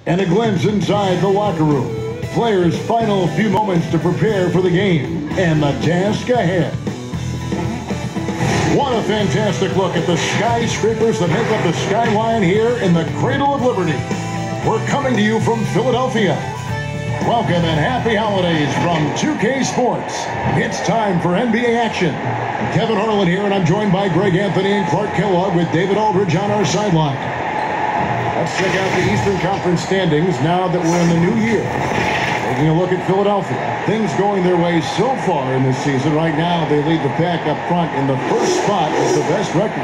And a glimpse inside the locker room. Players' final few moments to prepare for the game and the task ahead. What a fantastic look at the skyscrapers that make up the skyline here in the Cradle of Liberty. We're coming to you from Philadelphia. Welcome and happy holidays from 2K Sports. It's time for NBA action. Kevin Harlan here, and I'm joined by Greg Anthony and Clark Kellogg with David Aldridge on our sideline. Let's check out the Eastern Conference standings now that we're in the new year. Taking a look at Philadelphia. Things going their way so far in this season. Right now, they lead the pack up front in the first spot with the best record.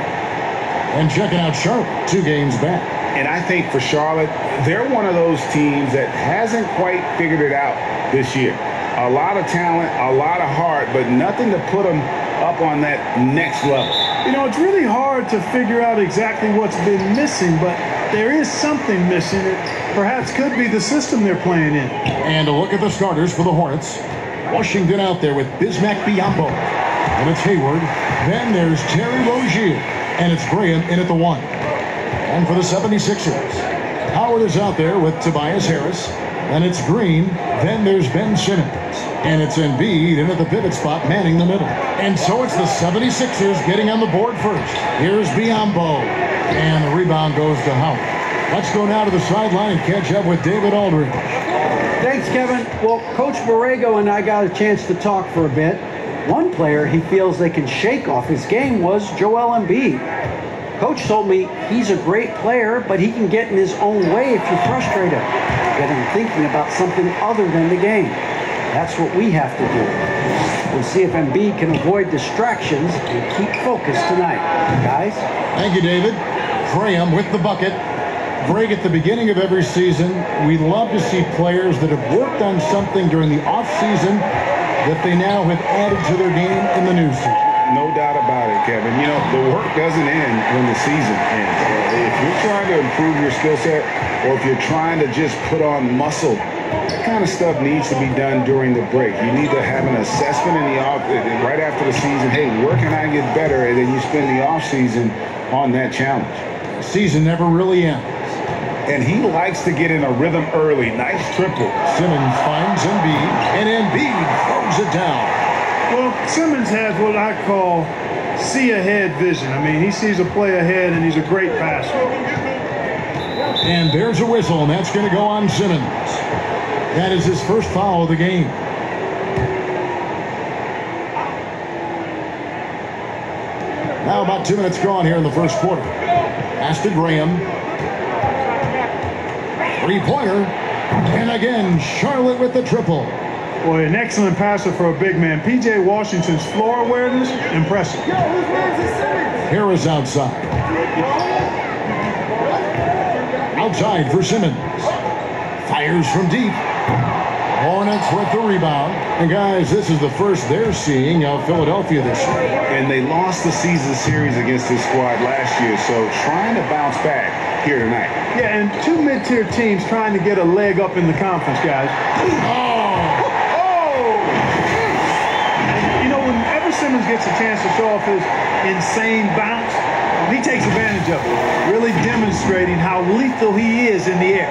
And checking out Charlotte, 2 games back. And I think for Charlotte, they're one of those teams that hasn't quite figured it out this year. A lot of talent, a lot of heart, but nothing to put them up on that next level. You know, it's really hard to figure out exactly what's been missing, but there is something missing. It perhaps could be the system they're playing in. And a look at the starters for the Hornets. Washington out there with Bismack Biyombo. And it's Hayward. Then there's Terry Rozier. And it's Graham in at the 1. And for the 76ers, Howard is out there with Tobias Harris. And it's Green. Then there's Ben Simmons. And it's Embiid in at the pivot spot, manning the middle. And so it's the 76ers getting on the board first. Here's Biyombo. And the rebound goes to Howard. Let's go now to the sideline and catch up with David Aldridge. Thanks, Kevin. Well, Coach Borrego and I got a chance to talk for a bit. One player he feels they can shake off his game was Joel Embiid. Coach told me he's a great player, but he can get in his own way if you're frustrated. Get him thinking about something other than the game. That's what we have to do. We'll see if Embiid can avoid distractions and keep focused tonight. Guys? Thank you, David. Graham with the bucket. Greg, at the beginning of every season, we love to see players that have worked on something during the off-season that they now have added to their game in the new season. No doubt about it, Kevin. You know, the work doesn't end when the season ends. If you're trying to improve your skill set, or if you're trying to just put on muscle, that kind of stuff needs to be done during the break. You need to have an assessment in the off right after the season. Hey, where can I get better? And then you spend the off season on that challenge. The season never really ends. And he likes to get in a rhythm early. Nice triple. Simmons finds Embiid, and Embiid throws it down. Well, Simmons has what I call see-ahead vision. I mean, he sees a play ahead, and he's a great passer. And there's a whistle, and that's going to go on Simmons. That is his first foul of the game. Now about 2 minutes gone here in the first quarter. Pass to Graham. Three-pointer. And again, Charlotte with the triple. Boy, an excellent passer for a big man. P.J. Washington's floor awareness, impressive. Harris outside. Outside for Simmons. Fires from deep. Hornets with the rebound. And guys, this is the first they're seeing of Philadelphia this year. And they lost the season series against this squad last year, so trying to bounce back here tonight. Yeah, and 2 mid-tier teams trying to get a leg up in the conference, guys. Simmons gets a chance to show off his insane bounce. He takes advantage of it, really demonstrating how lethal he is in the air.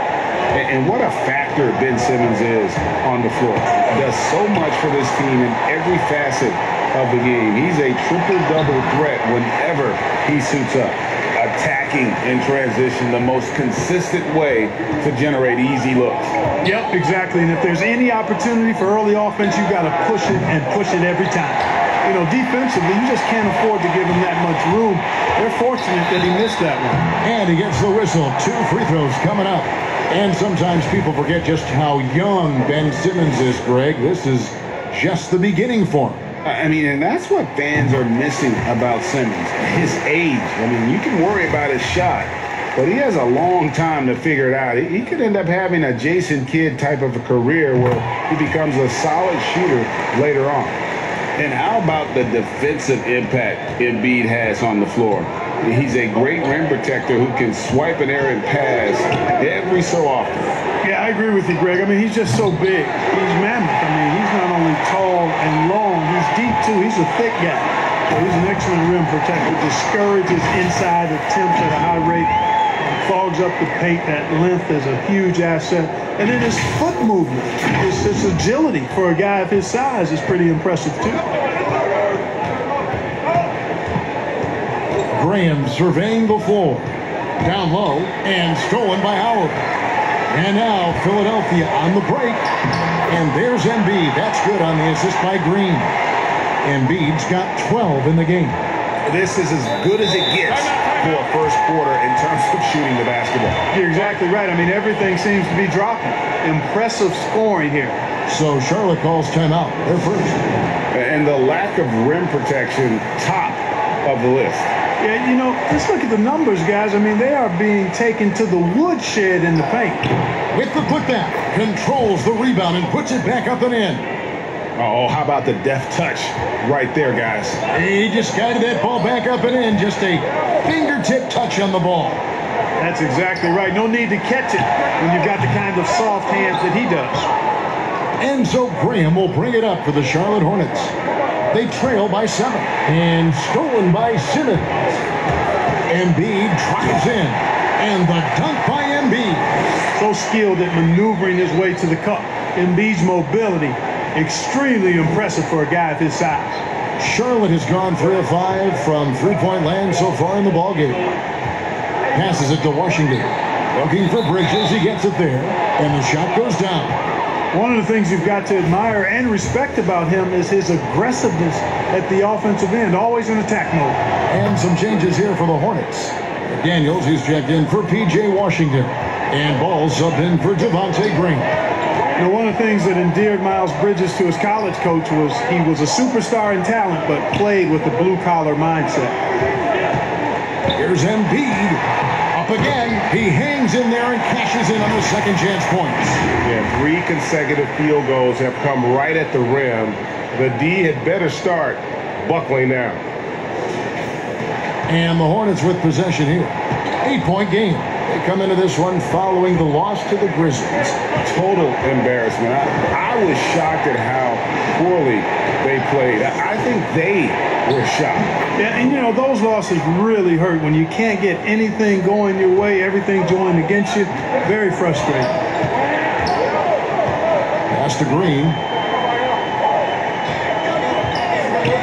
And what a factor Ben Simmons is on the floor. He does so much for this team in every facet of the game. He's a triple-double threat whenever he suits up. Attacking in transition, the most consistent way to generate easy looks. Yep, exactly. And if there's any opportunity for early offense, you've got to push it and push it every time. You know, defensively, you just can't afford to give him that much room. They're fortunate that he missed that one. And he gets the whistle. 2 free throws coming up. And sometimes people forget just how young Ben Simmons is, Greg. This is just the beginning for him. I mean, and that's what fans are missing about Simmons, his age. I mean, you can worry about his shot, but he has a long time to figure it out. He could end up having a Jason Kidd type of a career where he becomes a solid shooter later on. And how about the defensive impact Embiid has on the floor? He's a great rim protector who can swipe an errant pass every so often. Yeah, I agree with you, Greg. I mean, he's just so big. He's mammoth. I mean, he's not only tall and long, he's deep, too. He's a thick guy. So he's an excellent rim protector. Discourages inside attempts at a high rate. fogs up the paint. That length is a huge asset. And then his foot movement, his agility for a guy of his size is pretty impressive too. Graham surveying the floor. Down low and stolen by Howard. And now Philadelphia on the break. And there's Embiid. That's good on the assist by Green. Embiid's got 12 in the game. This is as good as it gets for a first quarter in terms of shooting the basketball. You're exactly right. I mean, everything seems to be dropping. Impressive scoring here. So Charlotte calls timeout. They're first. And the lack of rim protection, top of the list. Yeah, you know, just look at the numbers, guys. I mean, they are being taken to the woodshed in the paint. With the putback, controls the rebound and puts it back up and in. Oh, how about the deft touch right there, guys? He just guided that ball back up and in. Just a fingertip touch on the ball. That's exactly right. No need to catch it when you've got the kind of soft hands that he does. And so Graham will bring it up for the Charlotte Hornets. They trail by 7. And stolen by Simmons. Embiid drives in. And the dunk by Embiid. So skilled at maneuvering his way to the cup. Embiid's mobility, extremely impressive for a guy of his size. Charlotte has gone 3 of 5 from three-point land so far in the ballgame. Passes it to Washington. Looking for Bridges. He gets it there. And the shot goes down. One of the things you've got to admire and respect about him is his aggressiveness at the offensive end, always in attack mode. And some changes here for the Hornets. Daniels, he's checked in for P.J. Washington. And Ball subbed in for Devontae Green. You know, one of the things that endeared Miles Bridges to his college coach was he was a superstar in talent, but played with a blue-collar mindset. Here's Embiid. Up again. He hangs in there and cashes in on the second chance points. Yeah, 3 consecutive field goals have come right at the rim. The D had better start buckling down. And the Hornets with possession here. 8-point game. They come into this one following the loss to the Grizzlies. Total embarrassment. I was shocked at how poorly they played. I think they were shocked. Yeah, and you know, those losses really hurt when you can't get anything going your way, everything going against you. Very frustrating. Pass to Green.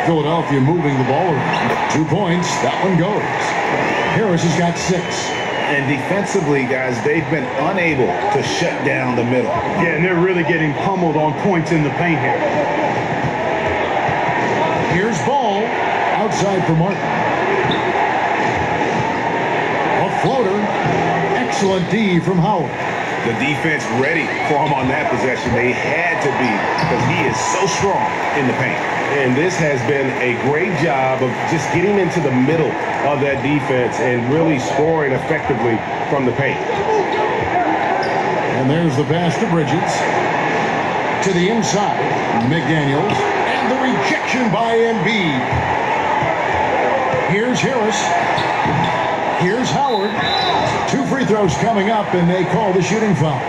Philadelphia moving the ball around. 2 points. That one goes. Harris has got 6. And defensively, guys, they've been unable to shut down the middle. Yeah, and they're really getting pummeled on points in the paint here. Here's Ball. Outside for Martin. A floater. Excellent D from Howard. The defense ready for him on that possession. They had to be, because he is so strong in the paint. And this has been a great job of just getting into the middle of that defense and really scoring effectively from the paint. And there's the pass to Bridges. To the inside, McDaniels. And the rejection by Embiid. Here's Harris. Here's Howard. 2 free throws coming up, and they call the shooting foul.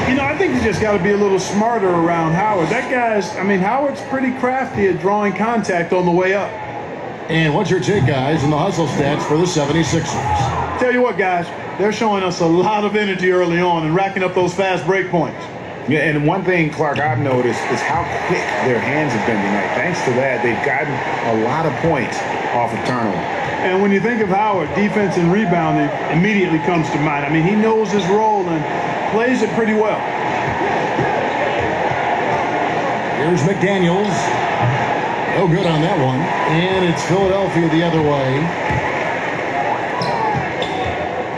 You know, I think you just got to be a little smarter around Howard. That guy's, I mean, Howard's pretty crafty at drawing contact on the way up. And what's your take, guys, in the hustle stats for the 76ers? Tell you what, guys, they're showing us a lot of energy early on and racking up those fast break points. Yeah, and one thing, Clark, I've noticed is how quick their hands have been tonight. Thanks to that, they've gotten a lot of points off of turnover. And when you think of Howard, defense and rebounding immediately comes to mind. I mean, he knows his role and plays it pretty well. Here's McDaniels. No good on that one. And it's Philadelphia the other way.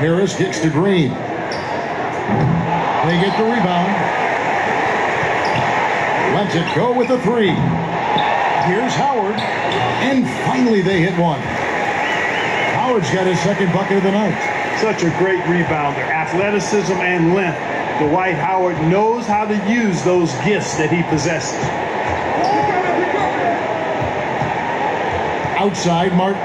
Harris kicks to Green. They get the rebound. Lets it go with a 3. Here's Howard. And finally they hit one. Howard's got his second bucket of the night. Such a great rebounder. Athleticism and length. Dwight Howard knows how to use those gifts that he possesses. Outside, Martin.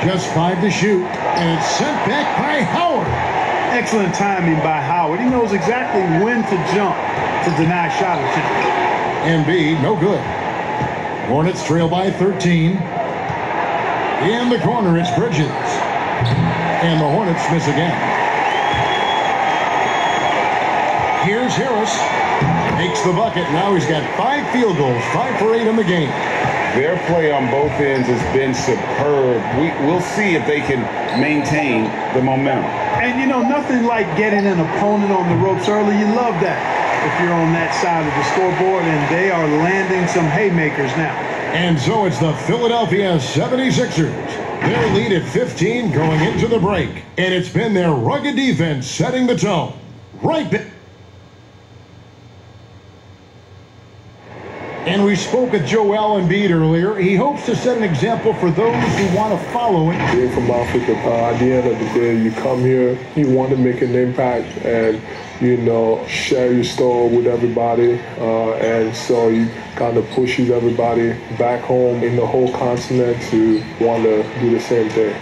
Just 5 to shoot. And it's sent back by Howard. Excellent timing by Howard. He knows exactly when to jump to deny shot attempt. Embiid, no good. Hornets trail by 13. In the corner, it's Bridges. And the Hornets miss again. Here's Harris. Makes the bucket. Now he's got 5 field goals, 5 for 8 in the game. Their play on both ends has been superb. We'll see if they can maintain the momentum. And, you know, nothing like getting an opponent on the ropes early. You love that if you're on that side of the scoreboard, and they are landing some haymakers now. And so it's the Philadelphia 76ers. Their lead at 15 going into the break. And it's been their rugged defense setting the tone. Right back. And we spoke with Joel Embiid earlier. He hopes to set an example for those who want to follow him. Being from Africa, at the end of the day, you come here, you want to make an impact and, you know, share your story with everybody. And so you kind of pushes everybody back home in the whole continent to want to do the same thing.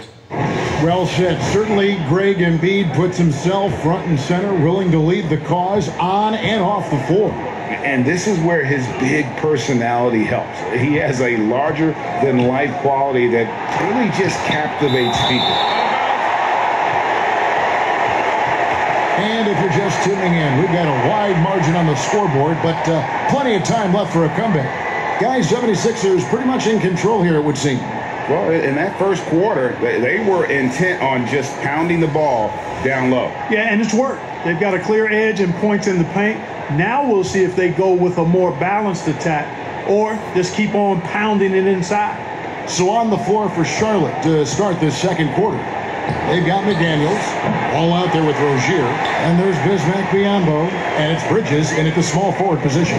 Well said. Certainly, Greg Embiid puts himself front and center, willing to lead the cause on and off the floor. And this is where his big personality helps. He has a larger-than-life quality that really just captivates people. And if you're just tuning in, we've got a wide margin on the scoreboard, but plenty of time left for a comeback. Guys, 76ers pretty much in control here, it would seem. Well, in that first quarter, they were intent on just pounding the ball down low. Yeah, and it's worked. They've got a clear edge and points in the paint. Now we'll see if they go with a more balanced attack or just keep on pounding it inside. So on the floor for Charlotte to start this second quarter. They've got McDaniels all out there with Rozier. And there's Bismack Biyombo. And it's Bridges in at the small forward position.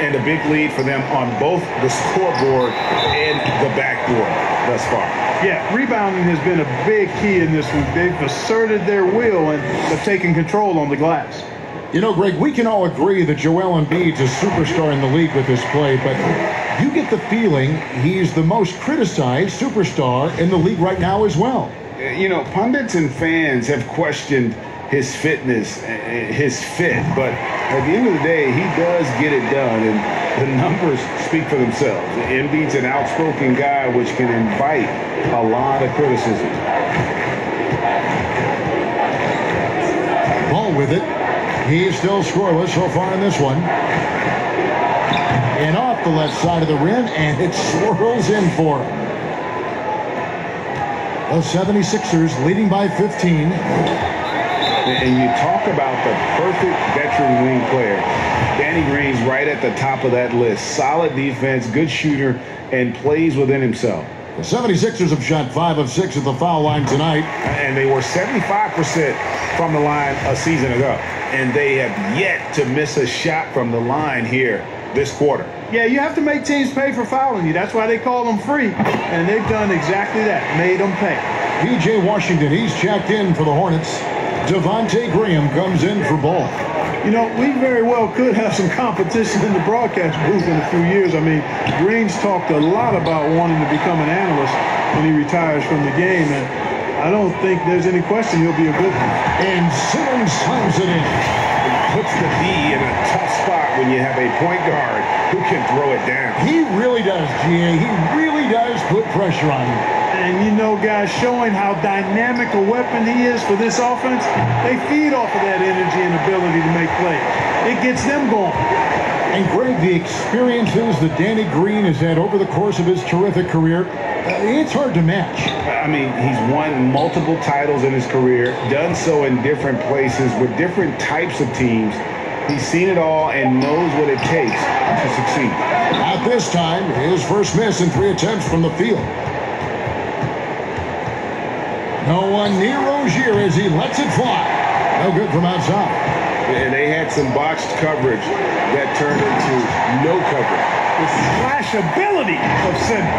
And a big lead for them on both the scoreboard and the backboard thus far. Yeah, rebounding has been a big key in this one. They've asserted their will and have taken control on the glass. You know, Greg, we can all agree that Joel Embiid's a superstar in the league with this play, but you get the feeling he's the most criticized superstar in the league right now as well. You know, pundits and fans have questioned his fitness, his fit, but at the end of the day, he does get it done, and the numbers speak for themselves. Embiid's an outspoken guy, which can invite a lot of criticism. Ball with it. He's still scoreless so far in this one. And off the left side of the rim, and it swirls in for him. The 76ers leading by 15. And you talk about the perfect veteran wing player. Danny Green's right at the top of that list. Solid defense, good shooter, and plays within himself. The 76ers have shot 5 of 6 at the foul line tonight. And they were 75% from the line a season ago. And they have yet to miss a shot from the line here this quarter. Yeah, you have to make teams pay for fouling you. That's why they call them free. And they've done exactly that, made them pay. P.J. Washington, he's checked in for the Hornets. Devontae Graham comes in for Ball. You know, we very well could have some competition in the broadcast booth in a few years. I mean, Green's talked a lot about wanting to become an analyst when he retires from the game, and I don't think there's any question he'll be a good one. And Simmons slams it in. Puts the D in a tough spot when you have a point guard who can throw it down. He really does, G.A. He really does put pressure on him. And, you know, guys, showing how dynamic a weapon he is for this offense, they feed off of that energy and ability to make plays. It gets them going. And, Greg, the experiences that Danny Green has had over the course of his terrific career, it's hard to match. I mean, he's won multiple titles in his career, done so in different places with different types of teams. He's seen it all and knows what it takes to succeed. At this time, his first miss in 3 attempts from the field. No one near Rozier as he lets it fly. No good from outside. And they had some botched coverage that turned into no coverage. The slash ability of Simmons,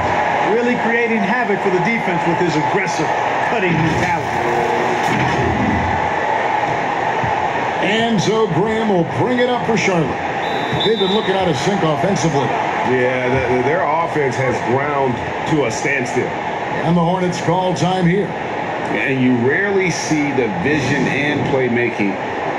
really creating havoc for the defense with his aggressive cutting mentality. And so Graham will bring it up for Charlotte. They've been looking out of sync offensively. Yeah, their offense has ground to a standstill. And the Hornets call time here. And you rarely see the vision and playmaking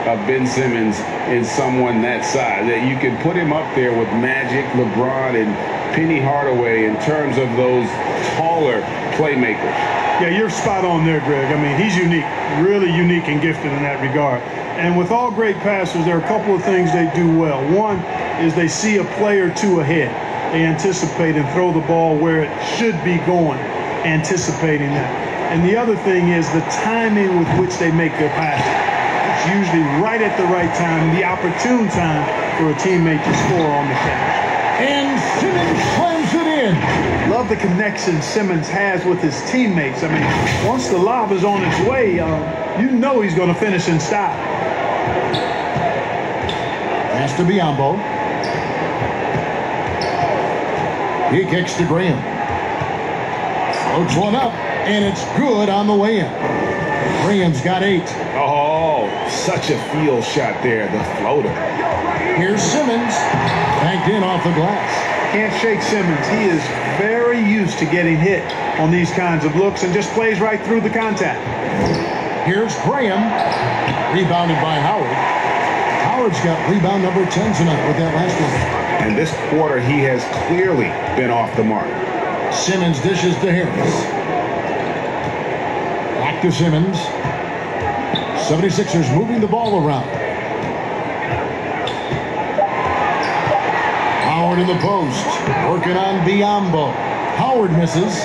of Ben Simmons in someone that size. That you can put him up there with Magic, LeBron, and Penny Hardaway in terms of those taller playmakers. Yeah, you're spot on there, Greg. I mean, he's unique, really unique and gifted in that regard. And with all great passers, there are a couple of things they do well. One is they see a play or two ahead. They anticipate and throw the ball where it should be going, anticipating that. And the other thing is the timing with which they make their passes. It's usually right at the right time, the opportune time for a teammate to score on the catch. And Simmons slams it in. Love the connection Simmons has with his teammates. I mean, once the lob is on its way, you know he's going to finish in style. Pass to Biombo. He kicks to Graham. Floats one up, and it's good on the way in. Graham's got 8. Oh, such a field shot there, the floater. Here's Simmons, banked in off the glass. Can't shake Simmons. He is very used to getting hit on these kinds of looks and just plays right through the contact. Here's Graham, rebounded by Howard. Howard's got rebound number 10 tonight with that last one. And this quarter, he has clearly been off the mark. Simmons dishes to Harris. Back to Simmons. 76ers moving the ball around. Howard in the post, working on Biombo. Howard misses.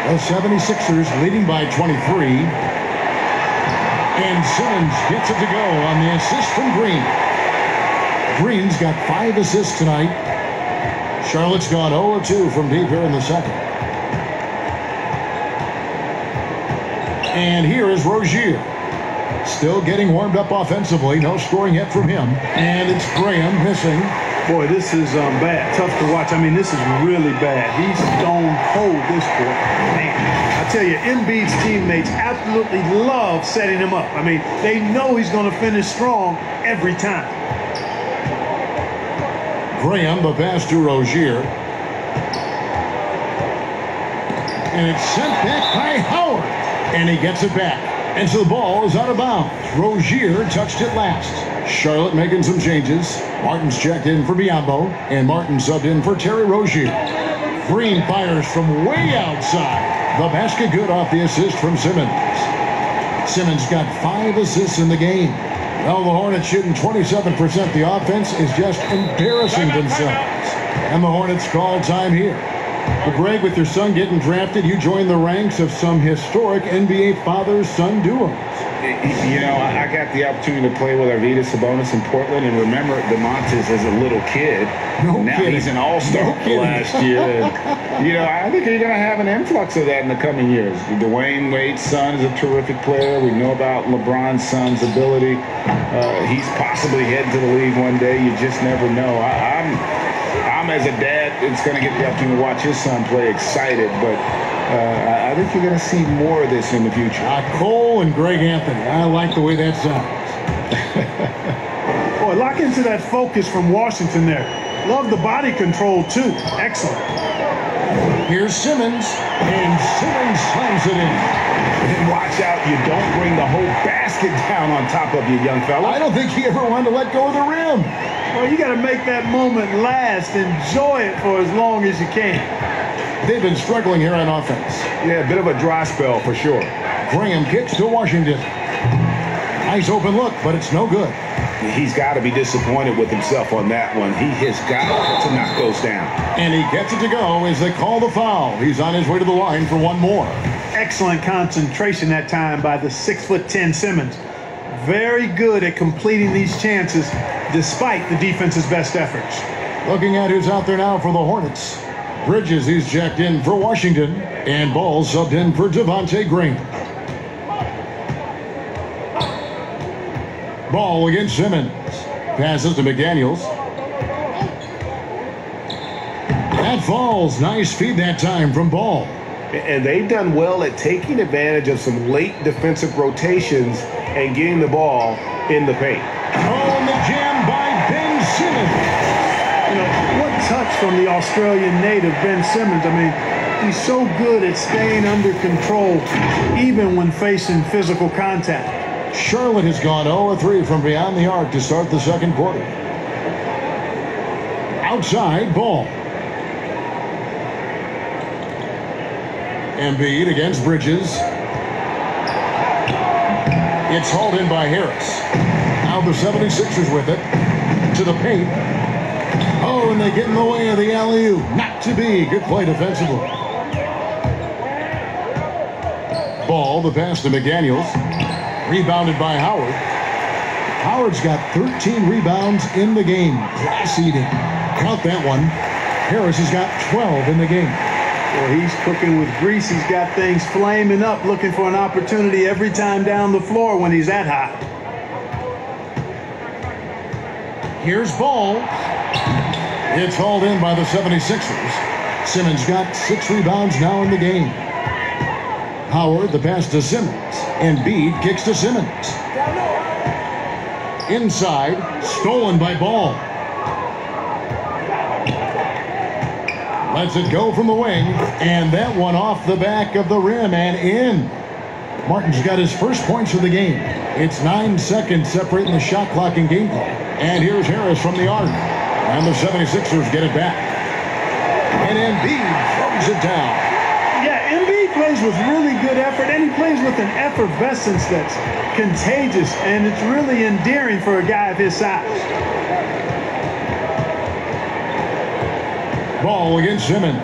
The 76ers leading by 23. And Simmons gets it to go on the assist from Green. Green's got 5 assists tonight. Charlotte's gone 0-2 from deep here in the second. And here is Rozier. Still getting warmed up offensively. No scoring yet from him. And it's Graham missing. Boy, this is bad. Tough to watch. I mean, this is really bad. He's stone cold this quarter. Man, I tell you, Embiid's teammates absolutely love setting him up. I mean, they know he's going to finish strong every time. Graham, the pass to Rozier. And it's sent back by Howard. And he gets it back. And so the ball is out of bounds. Rozier touched it last. Charlotte making some changes. Martin's checked in for Biombo. And Martin subbed in for Terry Rozier. Green fires from way outside. The basket good off the assist from Simmons. Simmons got 5 assists in the game. Well, the Hornets shooting 27%. The offense is just embarrassing themselves. And the Hornets call time here. Well, Greg, with your son getting drafted, you join the ranks of some historic NBA father-son duos. You know, I got the opportunity to play with Arvydas Sabonis in Portland, and remember DeMontis as a little kid. Now he's an all-star last year. And, you know, I think you're going to have an influx of that in the coming years. Dwayne Wade's son is a terrific player. We know about LeBron's son's ability. He's possibly heading to the league one day. You just never know. I'm as a dad, it's going to get the opportunity to watch his son play excited, but I think you're going to see more of this in the future. Cole and Greg Anthony. I like the way that sounds. Boy, lock into that focus from Washington there. Love the body control, too. Excellent. Here's Simmons, and Simmons slams it in. And watch out, you don't bring the whole basket down on top of you, young fella. I don't think he ever wanted to let go of the rim. Well, you got to make that moment last. Enjoy it for as long as you can. They've been struggling here on offense. Yeah, a bit of a dry spell for sure. Graham kicks to Washington. Nice open look, but it's no good. He's got to be disappointed with himself on that one. He has got to knock those down. And he gets it to go as they call the foul. He's on his way to the line for one more. Excellent concentration that time by the 6'10" Simmons. Very good at completing these chances despite the defense's best efforts. Looking at who's out there now for the Hornets. Bridges, he's jacked in for Washington. And Ball subbed in for Devontae Green. Ball against Simmons. Passes to McDaniels. That falls. Nice feed that time from Ball. And they've done well at taking advantage of some late defensive rotations and getting the ball in the paint. Oh, and the jam by Ben Simmons. You know, what touch from the Australian native, Ben Simmons. I mean, he's so good at staying under control, even when facing physical contact. Charlotte has gone 0-3 from beyond the arc to start the second quarter. Outside ball. Embiid against Bridges. It's hauled in by Harris. Now the 76ers with it. To the paint. Oh, and they get in the way of the alley-oop. Not to be. Good play defensively. Ball, the pass to McDaniels. Rebounded by Howard. Howard's got 13 rebounds in the game. Class-eating. Count that one. Harris has got 12 in the game. Well, he's cooking with grease. He's got things flaming up, looking for an opportunity every time down the floor when he's that hot. Here's Ball. It's hauled in by the 76ers. Simmons got 6 rebounds now in the game. Howard, the pass to Simmons. Embiid kicks to Simmons. Inside, stolen by Ball. Lets it go from the wing, and that one off the back of the rim and in. Martin's got his first points of the game. It's 9 seconds separating the shot clock and game clock. And here's Harris from the arc. And the 76ers get it back. And Embiid throws it down. Yeah, Embiid plays with really good effort, and he plays with an effervescence that's contagious, and it's really endearing for a guy of his size. Ball against Simmons.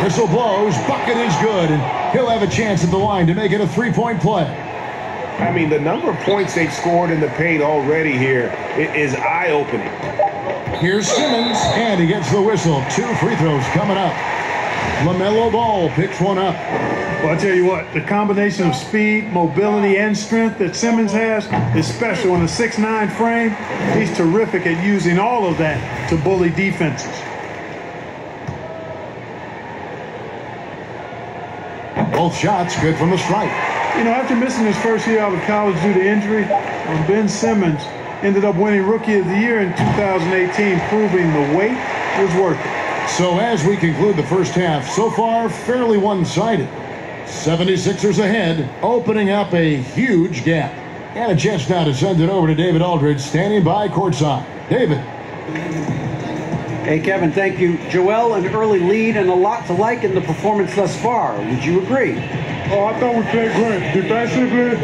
Whistle blows. Bucket is good, and he'll have a chance at the line to make it a 3-point play. I mean, the number of points they've scored in the paint already here is eye-opening. Here's Simmons, and he gets the whistle. 2 free throws coming up. LaMelo Ball picks one up. Well, I tell you what, the combination of speed, mobility, and strength that Simmons has is special in a 6'9" frame. He's terrific at using all of that to bully defenses. Both shots good from the stripe. You know, after missing his first year out of college due to injury, Ben Simmons ended up winning Rookie of the Year in 2018, proving the wait was worth it. So as we conclude the first half, so far fairly one-sided. 76ers ahead, opening up a huge gap. And a chance now to send it over to David Aldridge, standing by courtside. David. Hey, Kevin, thank you. Joel, an early lead and a lot to like in the performance thus far. Would you agree? Oh, I thought we played great. Defensively,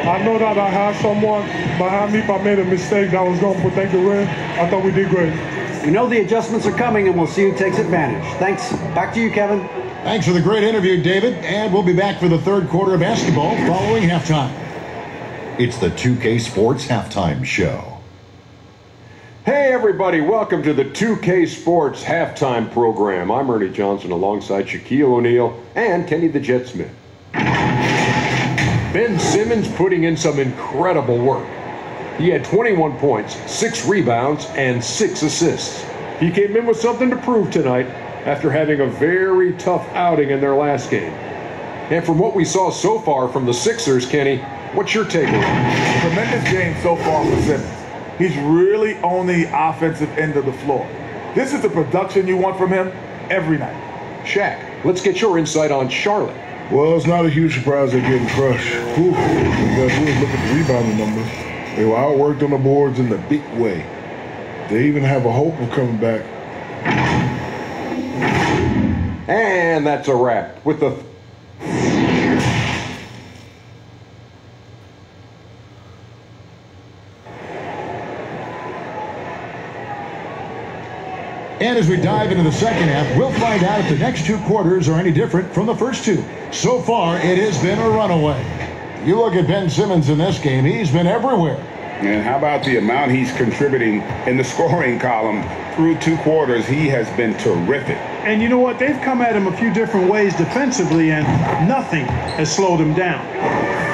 I know that I had someone behind me. If I made a mistake that was going to protect the rim, I thought we did great. We know the adjustments are coming, and we'll see who takes advantage. Thanks. Back to you, Kevin. Thanks for the great interview, David. And we'll be back for the third quarter of basketball following halftime. It's the 2K Sports Halftime Show. Hey everybody, welcome to the 2K Sports Halftime Program. I'm Ernie Johnson alongside Shaquille O'Neal and Kenny the Jet Smith. Ben Simmons putting in some incredible work. He had 21 points, 6 rebounds, and 6 assists. He came in with something to prove tonight after having a very tough outing in their last game. And from what we saw so far from the Sixers, Kenny, what's your takeaway? Tremendous game so far for Simmons. He's really on the offensive end of the floor. This is the production you want from him every night. Shaq, let's get your insight on Charlotte. Well, it's not a huge surprise they're getting crushed. Whew. Because we look at the rebounding numbers. They were outworked on the boards in the big way. They even have a hope of coming back. And that's a wrap with the... And as we dive into the second half, we'll find out if the next 2 quarters are any different from the first 2. So far, it has been a runaway. You look at Ben Simmons in this game, he's been everywhere. And how about the amount he's contributing in the scoring column through 2 quarters? He has been terrific. And you know what? They've come at him a few different ways defensively, and nothing has slowed him down.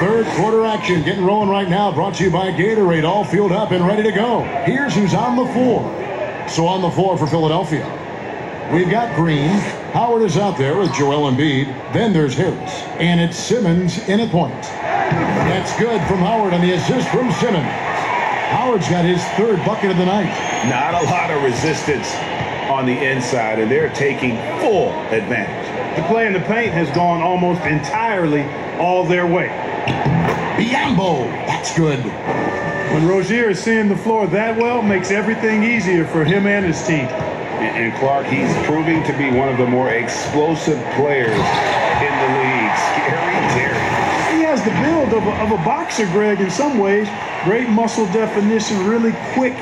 Third quarter action getting rolling right now, brought to you by Gatorade, all fueled up and ready to go. Here's who's on the floor. So on the floor for Philadelphia, we've got Green. Howard is out there with Joel Embiid. Then there's Harris. And it's Simmons in at point. That's good from Howard on the assist from Simmons. Howard's got his 3rd bucket of the night. Not a lot of resistance on the inside, and they're taking full advantage. The play in the paint has gone almost entirely all their way. Biombo, that's good. When Rozier is seeing the floor that well, makes everything easier for him and his team. And Clark, he's proving to be one of the more explosive players in the league. Scary Terry. He has the build of a boxer, Greg, in some ways. Great muscle definition, really quick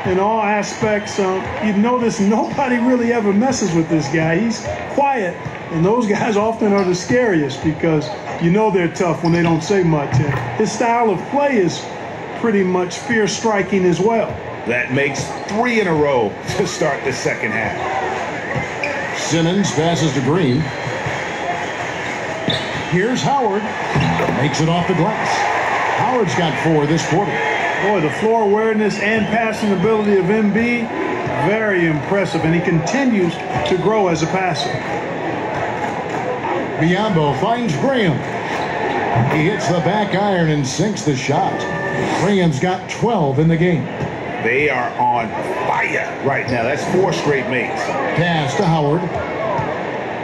in all aspects. You notice nobody really ever messes with this guy. He's quiet, and those guys often are the scariest because you know they're tough when they don't say much. And his style of play is pretty much fear-striking as well. That makes 3 in a row to start the second half. Simmons passes to Green. Here's Howard. Makes it off the glass. Howard's got 4 this quarter. Boy, the floor awareness and passing ability of Embiid, very impressive, and he continues to grow as a passer. Biyombo finds Graham. He hits the back iron and sinks the shot. Graham's got 12 in the game. They are on fire right now. That's 4 straight makes. Pass to Howard.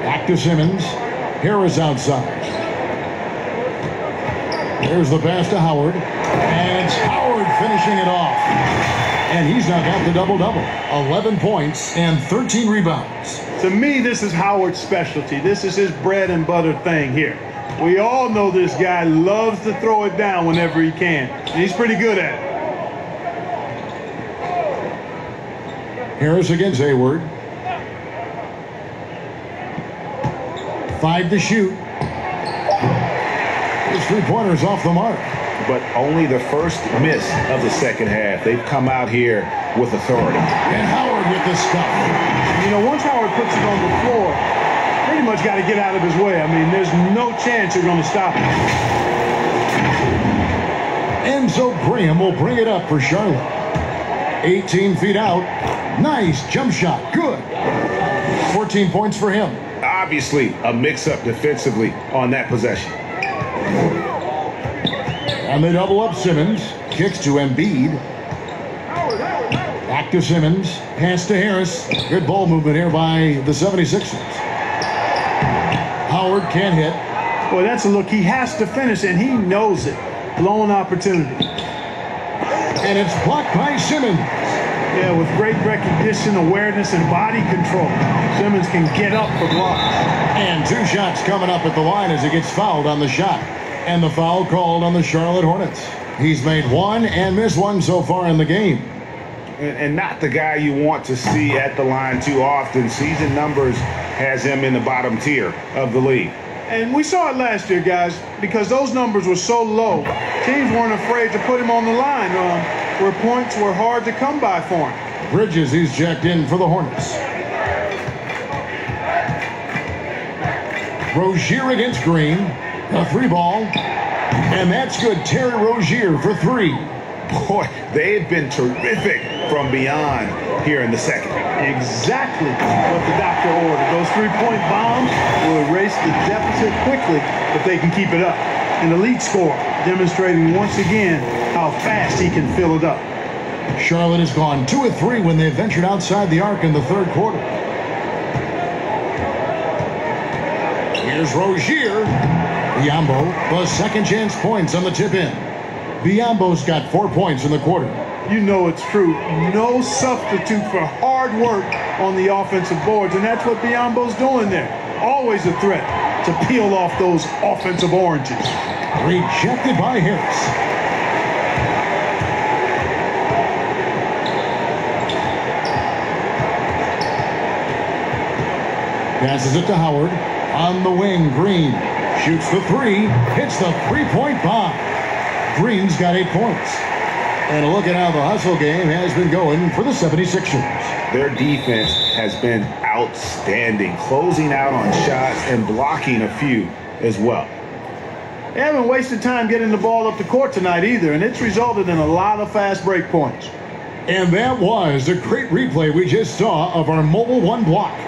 Back to Simmons. Harris outside. There's the pass to Howard. And it's Howard finishing it off. And he's now got the double-double. 11 points and 13 rebounds. To me, this is Howard's specialty. This is his bread and butter thing here. We all know this guy loves to throw it down whenever he can. And he's pretty good at it. Harris against Hayward. 5 to shoot. His three-pointer's off the mark. But only the first miss of the second half. They've come out here with authority. And Howard with the stuff. You know, once Howard puts it on the floor, pretty much got to get out of his way. I mean, there's no chance you're going to stop him. And so Graham will bring it up for Charlotte. 18 feet out. Nice jump shot. Good. 14 points for him. Obviously, a mix-up defensively on that possession. And they double up Simmons. Kicks to Embiid. Back to Simmons. Pass to Harris. Good ball movement here by the 76ers. Howard can't hit. Boy, that's a look he has to finish, and he knows it. Blown opportunity. And it's blocked by Simmons. Yeah, with great recognition, awareness, and body control, Simmons can get up for blocks. And 2 shots coming up at the line as he gets fouled on the shot. And the foul called on the Charlotte Hornets. He's made 1 and missed 1 so far in the game. And not the guy you want to see at the line too often. Season numbers has him in the bottom tier of the league. And we saw it last year, guys, because those numbers were so low. Teams weren't afraid to put him on the line where points were hard to come by for him. Bridges, he's checked in for the Hornets. Rozier against Green. A 3-ball. And that's good. Terry Rozier for 3. Boy, they've been terrific from beyond here in the second. Exactly what the doctor ordered. Those 3-point bombs will erase the deficit quickly if they can keep it up. An elite scorer, demonstrating once again how fast he can fill it up. Charlotte has gone 2 of 3 when they ventured outside the arc in the third quarter. Here's Rozier. Biyombo, the second chance points on the tip in. Biyombo's got 4 points in the quarter. You know it's true. No substitute for hard work on the offensive boards, and that's what Biyombo's doing there. Always a threat to peel off those offensive oranges. Rejected by Harris. Passes it to Howard. On the wing, Green shoots the 3, hits the 3-point bomb. Green's got 8 points. And a look at how the hustle game has been going for the 76ers. Their defense has been outstanding, closing out on shots and blocking a few as well. They haven't wasted time getting the ball up the court tonight either, and it's resulted in a lot of fast break points. And that was a great replay we just saw of our mobile 1 block.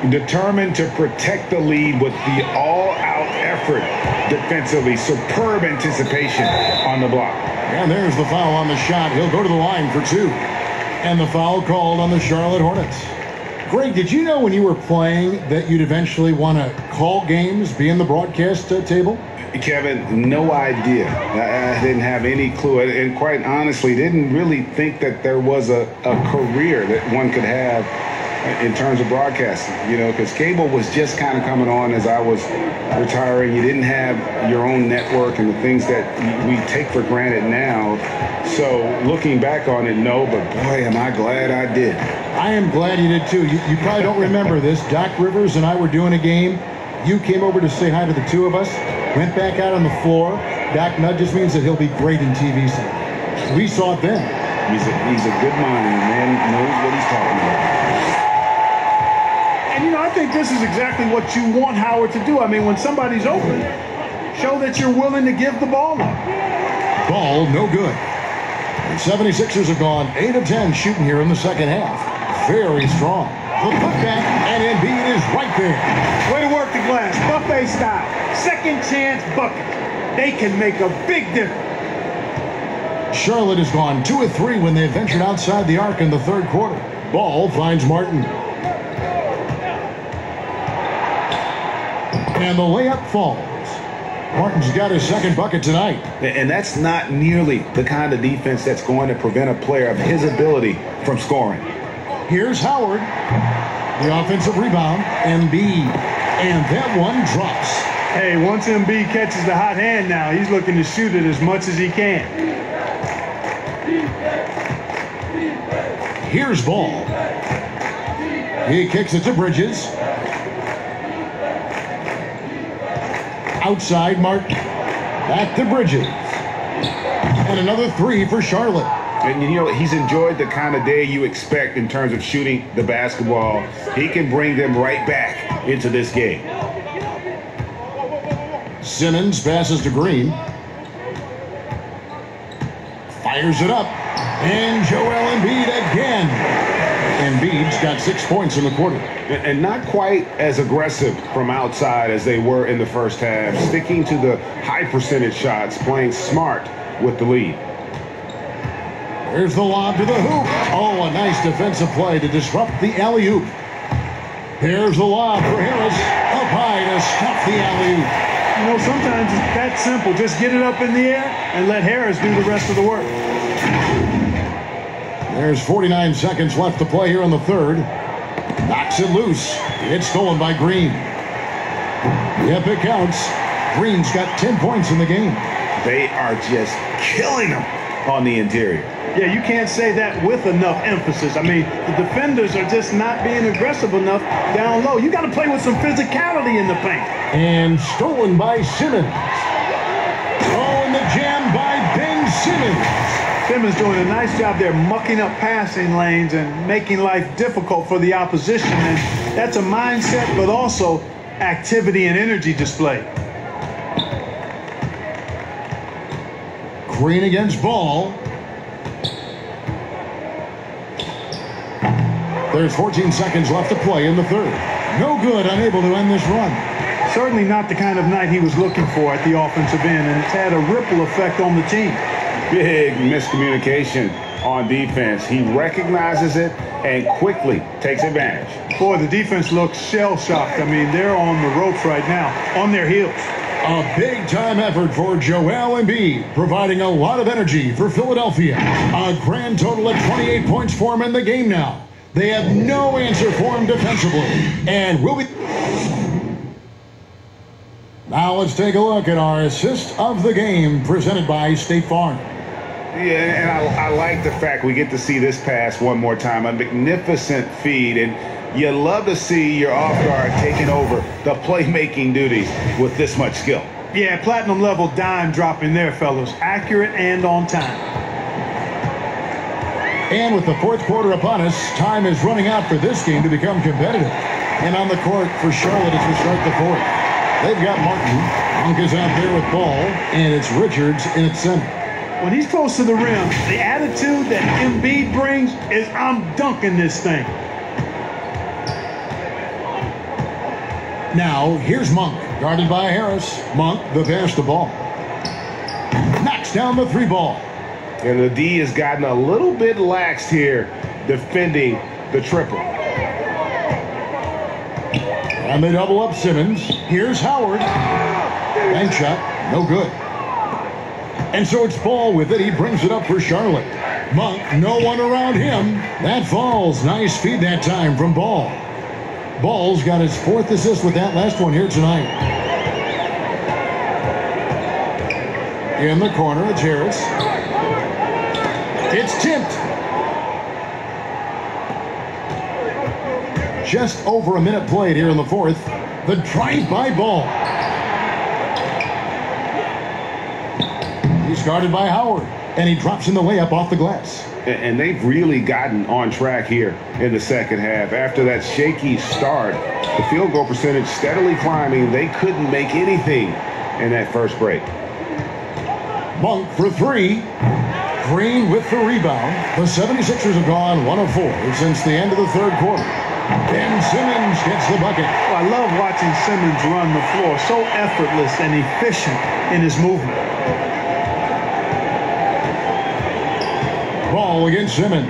Determined to protect the lead with the all-out effort defensively. Superb anticipation on the block. And there's the foul on the shot. He'll go to the line for 2. And the foul called on the Charlotte Hornets. Greg, did you know when you were playing that you'd eventually want to call games, be in the broadcast table? Kevin, no idea. I didn't have any clue, and quite honestly, didn't really think that there was a career that one could have in terms of broadcasting, you know, because cable was just kind of coming on as I was retiring. You didn't have your own network and the things that we take for granted now. So looking back on it, no, but boy, am I glad I did. I am glad you did too. You probably don't remember this. Doc Rivers and I were doing a game. You came over to say hi to the two of us, went back out on the floor. Doc nudges means that he'll be great in TV soon. We saw it then. He's a good mind, and man knows what he's talking about. And, you know, I think this is exactly what you want Howard to do. I mean, when somebody's open, show that you're willing to give the ball up. Ball no good. The 76ers have gone 8 of 10 shooting here in the second half. Very strong. The putback, and Embiid is right there. Way to work the glass, buffet style. Second chance bucket. They can make a big difference. Charlotte has gone 2 of 3 when they ventured outside the arc in the third quarter. Ball finds Martin. And the layup falls. Martin's got his second bucket tonight. And that's not nearly the kind of defense that's going to prevent a player of his ability from scoring. Here's Howard. The offensive rebound. Embiid. And that one drops. Hey, once Embiid catches the hot hand now, he's looking to shoot it as much as he can. Here's Ball. He kicks it to Bridges. Outside Martin. Back to Bridges. And another 3 for Charlotte. And you know, he's enjoyed the kind of day you expect in terms of shooting the basketball. He can bring them right back into this game. Simmons passes to Green. Fires it up. And Joel Embiid again. Embiid's got 6 points in the quarter. And not quite as aggressive from outside as they were in the first half. Sticking to the high percentage shots, playing smart with the lead. There's the lob to the hoop. Oh, a nice defensive play to disrupt the alley-oop. Here's the lob for Harris. Up high to stop the alley-oop. You know, sometimes it's that simple. Just get it up in the air and let Harris do the rest of the work. There's 49 seconds left to play here in the third. Knocks it loose. It's stolen by Green. Yep, it counts. Green's got 10 points in the game. They are just killing them on the interior. Yeah, you can't say that with enough emphasis. I mean, the defenders are just not being aggressive enough down low. You got to play with some physicality in the paint. And stolen by Simmons. Oh, and the jam by Ben Simmons. Simmons doing a nice job there mucking up passing lanes and making life difficult for the opposition. And that's a mindset, but also activity and energy display. Green against Ball. There's 14 seconds left to play in the third. No good, unable to end this run. Certainly not the kind of night he was looking for at the offensive end, and it's had a ripple effect on the team. Big miscommunication on defense. He recognizes it and quickly takes advantage. Boy, the defense looks shell-shocked. I mean, they're on the ropes right now, on their heels. A big-time effort for Joel Embiid, providing a lot of energy for Philadelphia. A grand total of 28 points for him in the game now. They have no answer for him defensively. And we'll be... Now let's take a look at our assist of the game presented by State Farm. Yeah, and I like the fact we get to see this pass one more time. A magnificent feed, and you love to see your off guard taking over the playmaking duties with this much skill. Yeah, platinum level dime dropping there, fellas. Accurate and on time. And with the fourth quarter upon us, time is running out for this game to become competitive. And on the court for Charlotte as we start the fourth. They've got Martin. Monk is out there with Ball, and it's Richards in its center. When he's close to the rim, the attitude that Embiid brings is, I'm dunking this thing. Now, here's Monk, guarded by Harris. Monk, the pass to Ball. Knocks down the 3 ball. And the D has gotten a little bit lax here defending the triple. And they double up Simmons. Here's Howard. Bank shot. No good. And so it's Ball with it. He brings it up for Charlotte. Monk, no one around him. That falls. Nice feed that time from Ball. Ball's got his 4th assist with that last one here tonight. In the corner, it's Harris. It's tipped. Just over a minute played here in the 4th. The drive by Ball. He's guarded by Howard, and he drops in the layup off the glass. And they've really gotten on track here in the second half. After that shaky start, the field goal percentage steadily climbing. They couldn't make anything in that first break. Monk for 3. Green with the rebound. The 76ers have gone 1 of 4 since the end of the 3rd quarter. And Simmons gets the bucket. I love watching Simmons run the floor. So effortless and efficient in his movement. Ball against Simmons.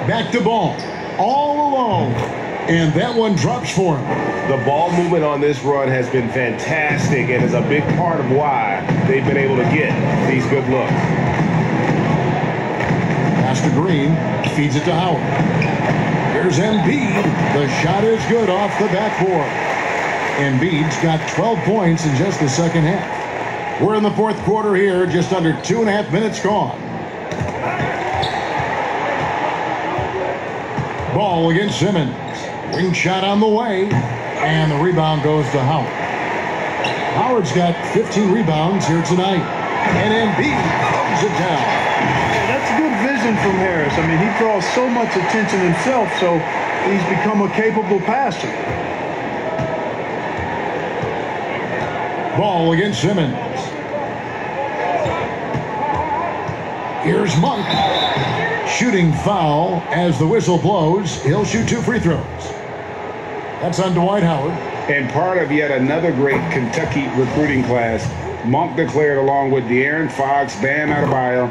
Back to Ball. All alone. And that one drops for him. The ball movement on this run has been fantastic and is a big part of why they've been able to get these good looks. Pass to Green. Feeds it to Howard. Here's Embiid. The shot is good off the backboard. Embiid's got 12 points in just the second half. We're in the 4th quarter here, just under 2.5 minutes gone. Ball against Simmons. Ring shot on the way, and the rebound goes to Howard. Howard's got 15 rebounds here tonight, and Embiid throws it down. That's good vision from Harris. I mean, he draws so much attention himself, so he's become a capable passer. Ball against Simmons. Here's Monk. Shooting foul as the whistle blows. He'll shoot 2 free throws. That's on Dwight Howard. And part of yet another great Kentucky recruiting class, Monk declared along with De'Aaron Fox, Bam Adebayo,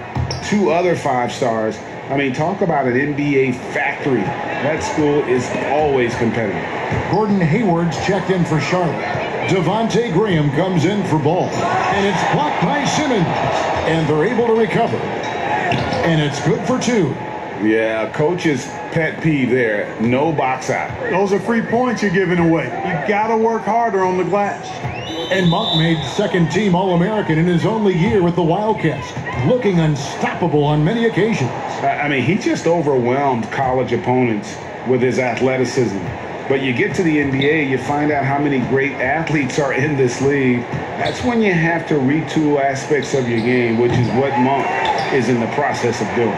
2 other 5-stars. I mean, talk about an NBA factory. That school is always competitive. Gordon Hayward's checked in for Charlotte. Devontae Graham comes in for Ball. And it's blocked by Simmons. And they're able to recover. And it's good for 2. Yeah, coach's pet peeve there. No box out. Those are free points you're giving away. You got to work harder on the glass. And Monk made 2nd team All-American in his only year with the Wildcats, looking unstoppable on many occasions. I mean, he just overwhelmed college opponents with his athleticism. But you get to the NBA, you find out how many great athletes are in this league. That's when you have to retool aspects of your game, which is what Monk is in the process of doing.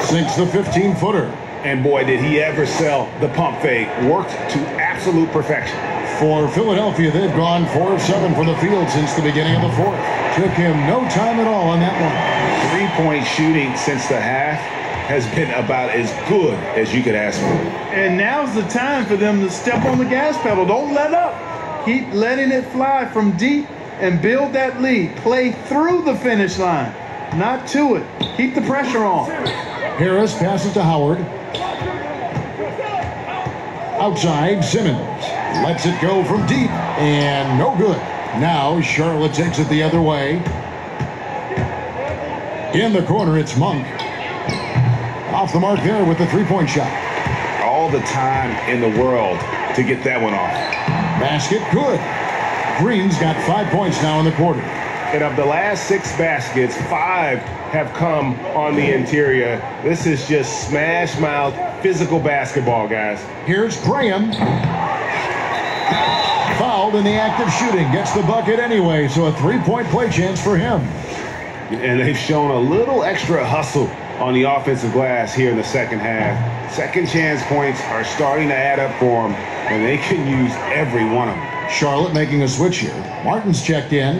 Sinks the 15-footer. And boy, did he ever sell the pump fake. Worked to absolute perfection. For Philadelphia, they've gone 4 of 7 from the field since the beginning of the 4th. Took him no time at all on that one. 3-point shooting since the half has been about as good as you could ask for. And now's the time for them to step on the gas pedal. Don't let up. Keep letting it fly from deep and build that lead. Play through the finish line, not to it. Keep the pressure on. Harris passes to Howard. Outside, Simmons lets it go from deep, and no good. Now Charlotte takes it the other way. In the corner, it's Monk. Off the mark there with the 3-point shot. All the time in the world to get that one off. Basket good. Green's got 5 points now in the quarter. And of the last 6 baskets, 5 have come on the interior. This is just smash mouth physical basketball, guys. Here's Graham. Fouled in the act of shooting. Gets the bucket anyway, so a 3-point play chance for him. And they've shown a little extra hustle on the offensive glass here in the second half. Second chance points are starting to add up for them, and they can use every one of them. Charlotte making a switch here. Martin's checked in.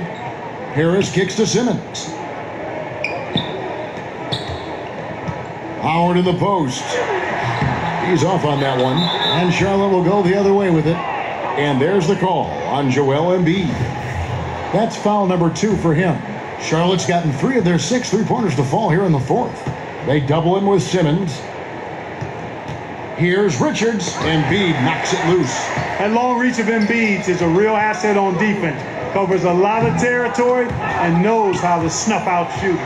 Harris kicks to Simmons. Howard in the post. He's off on that one. And Charlotte will go the other way with it. And there's the call on Joel Embiid. That's foul number 2 for him. Charlotte's gotten 3 of their 6 3-pointers to fall here in the 4th. They double him with Simmons. Here's Richards. Embiid knocks it loose. That long reach of Embiid is a real asset on defense. Covers a lot of territory and knows how to snuff out shooters.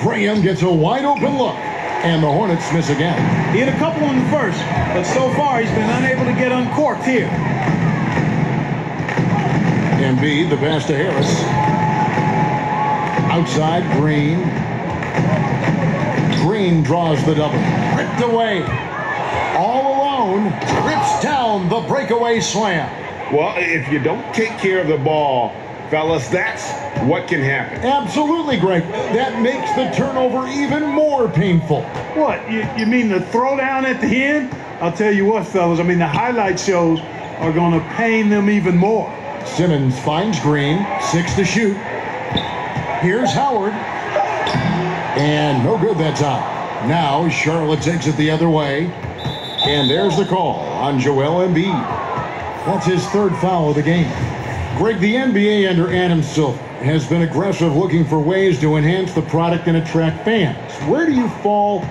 Graham gets a wide open look, and the Hornets miss again. He hit a couple in the first, but so far he's been unable to get uncorked here. Embiid, the pass to Harris. Outside, Green. Green draws the double. Ripped away. All alone. Rips down the breakaway slam. Well, if you don't take care of the ball, fellas, that's what can happen. Absolutely, Greg. That makes the turnover even more painful. What, you mean the throwdown at the end? I'll tell you what, fellas, I mean the highlight shows are going to pain them even more. Simmons finds Green, 6 to shoot. Here's Howard. And no good that time. Now Charlotte takes it the other way. And there's the call on Joel Embiid. That's his third foul of the game. Greg, the NBA under Adam Silver has been aggressive looking for ways to enhance the product and attract fans. Where do you fall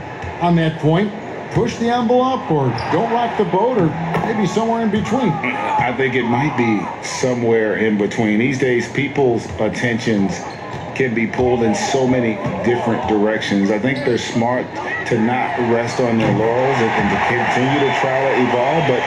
on that point? Push the envelope or don't rock the boat or maybe somewhere in between? I think it might be somewhere in between. These days, people's attentions can be pulled in so many different directions. I think they're smart to not rest on their laurels and to continue to try to evolve, but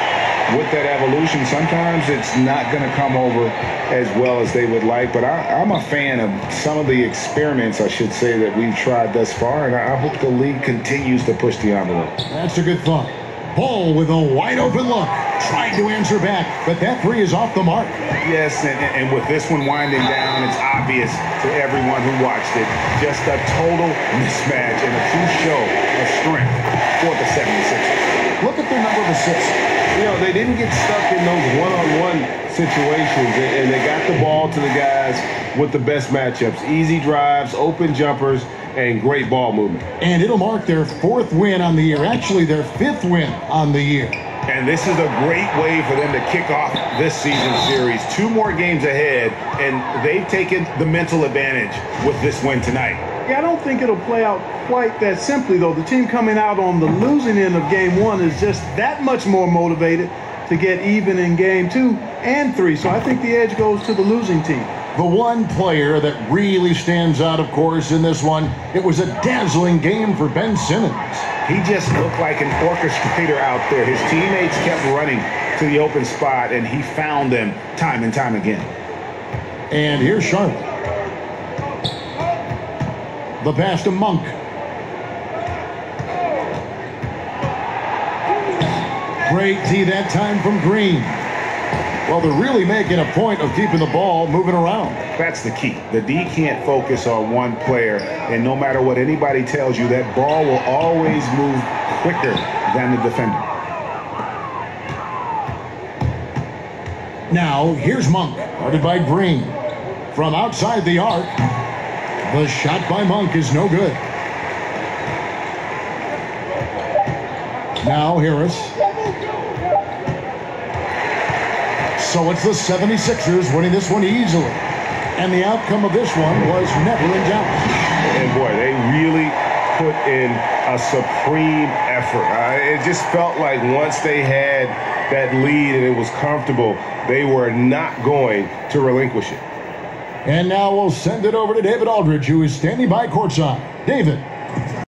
with that evolution, sometimes it's not going to come over as well as they would like. But I'm a fan of some of the experiments, I should say, that we've tried thus far, and I hope the league continues to push the envelope. That's a good thought. Ball with a wide open look. Tried to answer back, but that three is off the mark. Yes, and with this one winding down, it's obvious to everyone who watched it. Just a total mismatch and a true show of strength for the 76ers. Look at their number of assists. You know, they didn't get stuck in those one-on-one situations, and they got the ball to the guys with the best matchups. Easy drives, open jumpers, and great ball movement. And it'll mark their 4th win on the year, actually their 5th win on the year. And this is a great way for them to kick off this season series. 2 more games ahead, and they've taken the mental advantage with this win tonight. Yeah, I don't think it'll play out quite that simply, though. The team coming out on the losing end of game 1 is just that much more motivated to get even in game 2 and 3. So I think the edge goes to the losing team. The one player that really stands out, of course, in this one, it was a dazzling game for Ben Simmons. He just looked like an orchestrator out there. His teammates kept running to the open spot, and he found them time and time again. And here's Charlotte. The pass to Monk. Great D that time from Green. Well, they're really making a point of keeping the ball moving around. That's the key. The D can't focus on one player, and no matter what anybody tells you, that ball will always move quicker than the defender. Now, here's Monk, guarded by Green. From outside the arc, the shot by Monk is no good. Now, Harris. So it's the 76ers winning this one easily. And the outcome of this one was never in doubt. And boy, they really put in a supreme effort. It just felt like once they had that lead and it was comfortable, they were not going to relinquish it. And now we'll send it over to David Aldridge, who is standing by courtside. David.